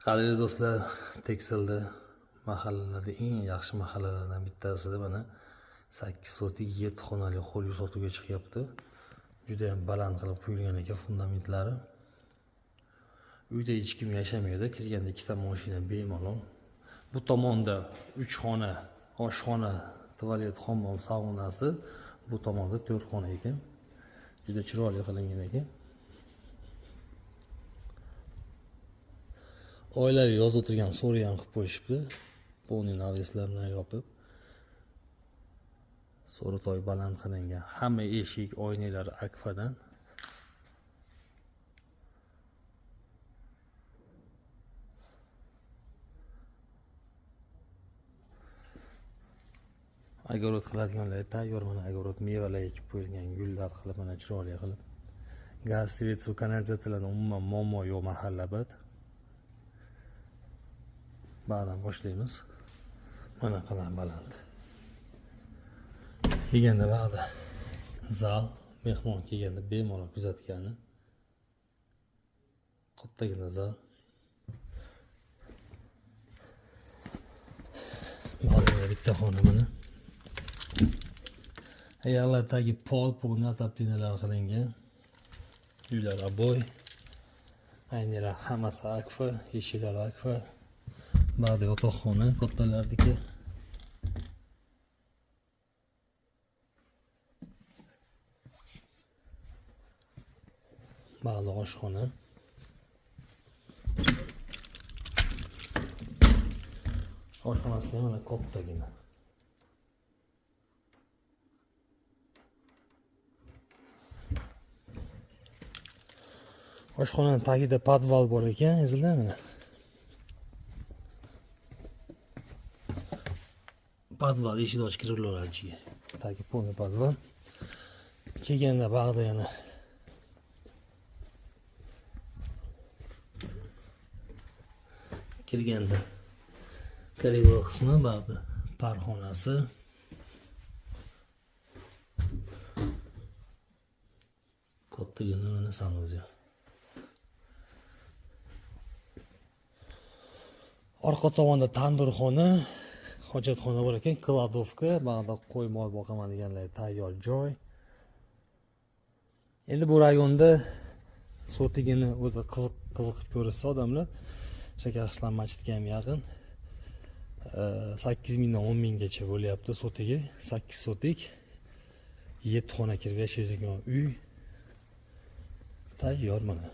Qadrli do'stlar, Tekstilda mahallalarda eng yaxshi mahallalardan bittasida mana 8 sotik 7 xonali hovli sotuvga chiqyapti. Juda ham baland qilib quyilgan ekan fundamentlari. Uyda hech kim yashamaydi. Kirganda ikkita mashina bemalol. Bu tomonda 3 xona, oshxona, tualet, hammom, saunasi, bu tomonda 4 xona ekan. Juda chiroyli qilingan ekan. Oilaviy yozib o'tirgan so'ri ham qilib qo'yishibdi. Poni naveslarini yopib. So'ritoy baland qilingan. Hamma eshik, oynalari akfadan. Agorod qiladiganlar tayyor, mana agorod mevalar ekib qo'yilgan, gullar qilib, mana chiroyli qilib. Gaz, svet, suv, kanalizatsiyalardan umuman muammo yo'q mahallabad. Ba'dan boshlaymiz. Mana qanaqa baland. Kelganda ba'da zal, mehmon kelganda bemalol kuzatgani. Kattagina zal. Ba'da bitta xona mana. Ayarlardagi pol, pulni tapinalar qilingan. Uylar aboy. Aynalar hammasi akfa, eshiklar akfa. Ba'da yotoqxona kattalardiki. Ba'da oshxona. Oshxonasi ham mana kattagina. Oshxonaning tagida podval bor ekan, izlar mana. Podval eshik ochib kiraveradi ichiga. Tagi poni podval. Kelganda ba'da yana kirganda koridor qismi, ba'da parxonasi. Kattagina mana sanuzi. Orqa tomonda tandurxona, hojatxona bor ekan, kladovka, ba'da qo'y mol boqaman deganlar tayyor joy. Endi bu rayonda sotigini o'zi qiziqib ko'rsa odamlar, Shakarqishlar masjidiga ham yaqin. 8 mingdan 10 minggacha bo'lyapti sotigi, 8 sotik. 7 xona kirib yashaydigan uy tayyor mana.